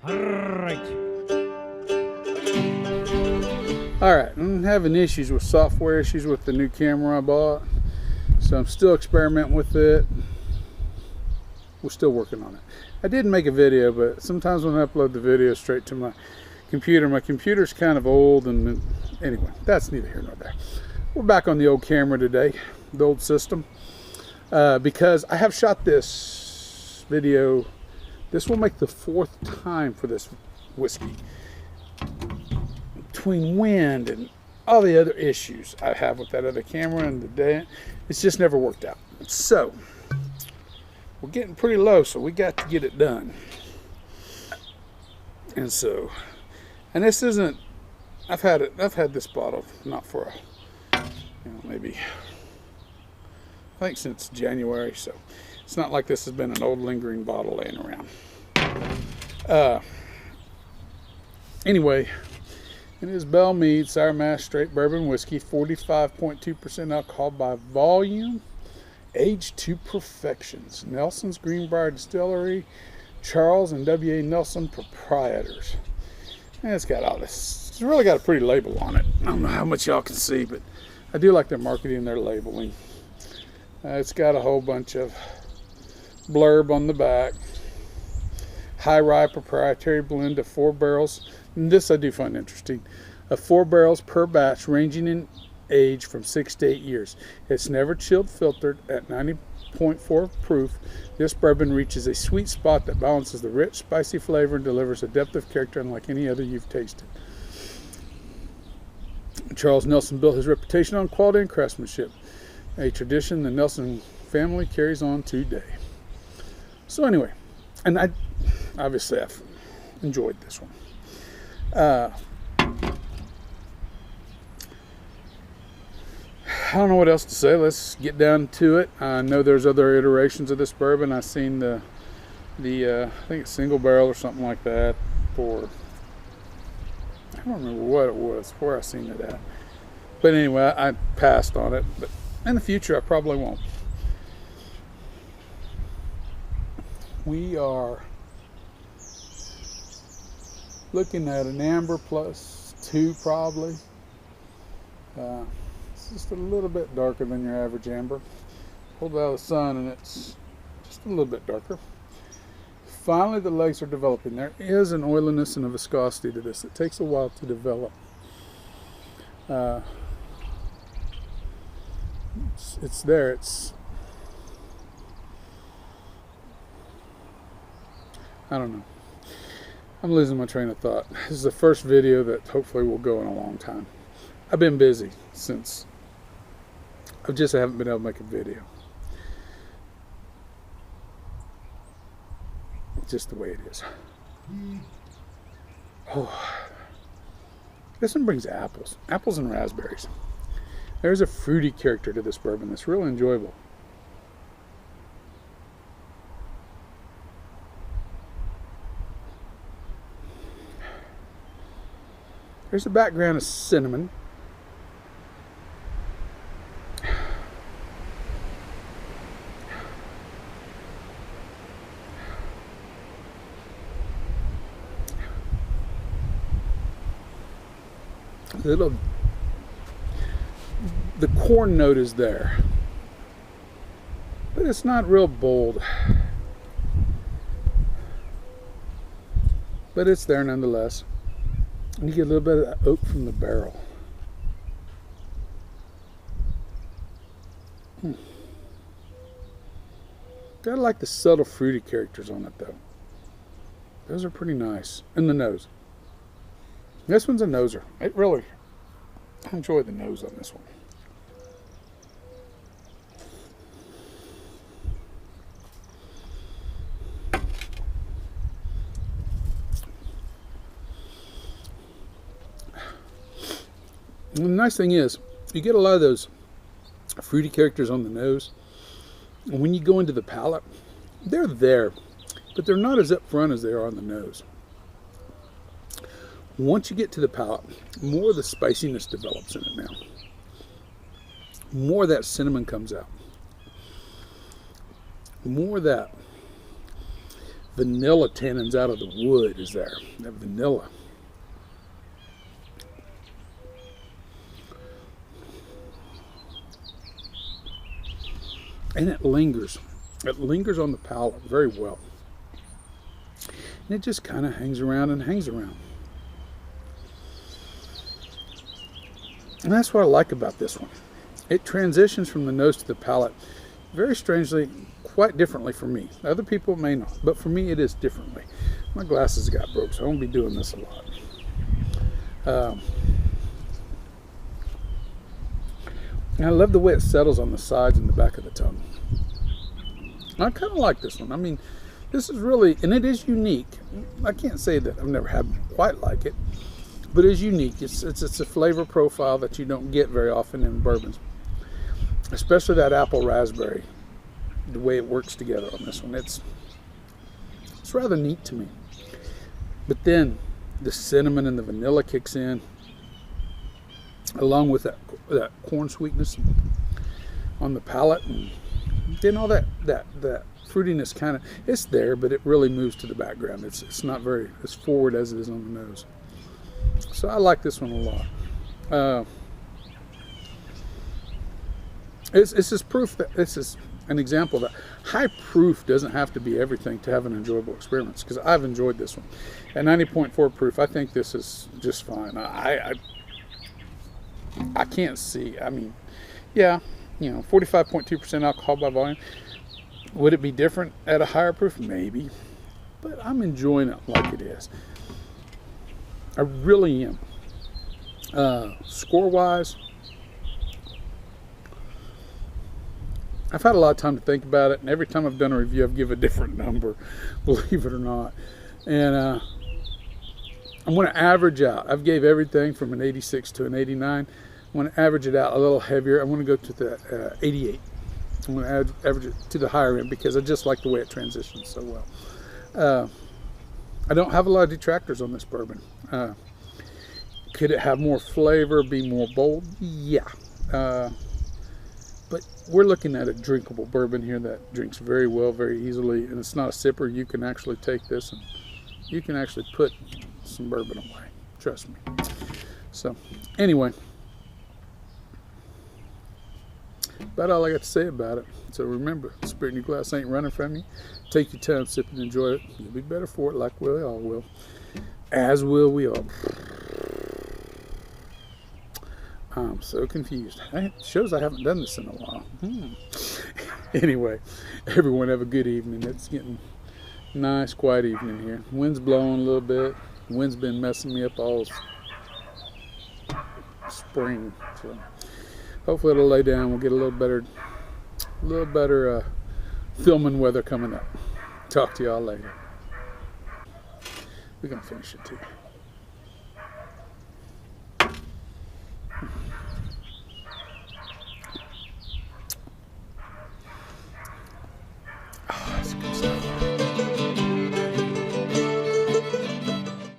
Alright, I'm having issues with software issues with the new camera I bought. So I'm still experimenting with it. We're still working on it. I did make a video, but sometimes when I upload the video straight to my computer's kind of old, and anyway, that's neither here nor there. We're back on the old camera today, the old system, because I have shot this video. This will make the 4th time for this whiskey. Between wind and all the other issues I have with that other camera and the day, it's just never worked out. So we're getting pretty low, so we got to get it done. And this isn't, I've had this bottle not for maybe, I think since January, so it's not like this has been an old lingering bottle laying around. Anyway, it is Belle Meade Sour Mash Straight Bourbon Whiskey, 45.2% alcohol by volume, aged to perfections. Nelson's Greenbrier Distillery, Charles and W.A. Nelson proprietors. And it's got all this. It's really got a pretty label on it. I don't know how much y'all can see, but I do like their marketing and their labeling. It's got a whole bunch of blurb on the back. High rye proprietary blend of 4 barrels. And this I do find interesting. Of 4 barrels per batch, ranging in age from 6 to 8 years. It's never chilled, filtered at 90.4 proof. This bourbon reaches a sweet spot that balances the rich, spicy flavor and delivers a depth of character unlike any other you've tasted. Charles Nelson built his reputation on quality and craftsmanship, a tradition the Nelson family carries on today. So anyway, and I've enjoyed this one. I don't know what else to say. Let's get down to it. I know there's other iterations of this bourbon. I've seen the I think it's single barrel or something like that for, I don't remember what it was, where I seen it at. But anyway, I passed on it. But in the future, I probably won't. We are looking at an amber +2 probably. It's just a little bit darker than your average amber. Pulled it out of the sun and it's just a little bit darker. Finally, the legs are developing. There is an oiliness and a viscosity to this. It takes a while to develop. It's there. I don't know. I'm losing my train of thought. This is the first video that hopefully will go in a long time. I've been busy since I just haven't been able to make a video. It's just the way it is. Oh, this one brings apples and raspberries. There's a fruity character to this bourbon that's really enjoyable. There's a background of cinnamon. The corn note is there, but it's not real bold. But it's there nonetheless. And you get a little bit of that oak from the barrel. Gotta like the subtle fruity characters on it though. Those are pretty nice. And the nose. This one's a noser. I enjoy the nose on this one. And the nice thing is, you get a lot of those fruity characters on the nose. And when you go into the palate, they're there, but they're not as up front as they are on the nose. Once you get to the palate, more of the spiciness develops in it now. More of that cinnamon comes out. More of that vanilla tannins out of the wood is there. That vanilla. And it lingers. It lingers on the palate very well. And it just kind of hangs around and hangs around. And that's what I like about this one. It transitions from the nose to the palate very strangely, quite differently for me. Other people may not, but for me it is differently. My glasses got broke, so I won't be doing this a lot. And I love the way it settles on the sides and the back of the tongue. I kind of like this one. I mean, this is really, and it is unique. I can't say that I've never had quite like it, but it's unique. It's a flavor profile that you don't get very often in bourbons, especially that apple raspberry. The way it works together on this one, it's rather neat to me. But then the cinnamon and the vanilla kicks in, along with that corn sweetness on the palate, and then all that fruitiness kind of, it's there, but it really moves to the background. It's not very as forward as it is on the nose. So I like this one a lot. This is proof that this is an example that high proof doesn't have to be everything to have an enjoyable experience, because I've enjoyed this one. At 90.4 proof, I think this is just fine. I can't see, I mean, yeah, 45.2% alcohol by volume. Would it be different at a higher proof? Maybe, but I'm enjoying it like it is. I really am. Score wise, I've had a lot of time to think about it, and every time I've done a review, I've given a different number, believe it or not. And I'm going to average out. I've gave everything from an 86 to an 89. I'm going to average it out a little heavier. I'm going to go to the 88. I'm going to average it to the higher end because I just like the way it transitions so well. I don't have a lot of detractors on this bourbon. Could it have more flavor, be more bold? Yeah. But we're looking at a drinkable bourbon here that drinks very well, very easily, and it's not a sipper. You can actually take this and you can actually put some bourbon away. Trust me. So, anyway, about all I got to say about it. So remember, the spirit in your glass ain't running from you. Take your time, sip and enjoy it. You'll be better for it, like we all will. As will we all. I'm so confused. It shows I haven't done this in a while. Anyway, everyone have a good evening. It's getting nice, quiet evening here. Wind's blowing a little bit. The wind's been messing me up all spring. So hopefully it'll lay down. We'll get a little better filming weather coming up. Talk to y'all later. We're gonna finish it too.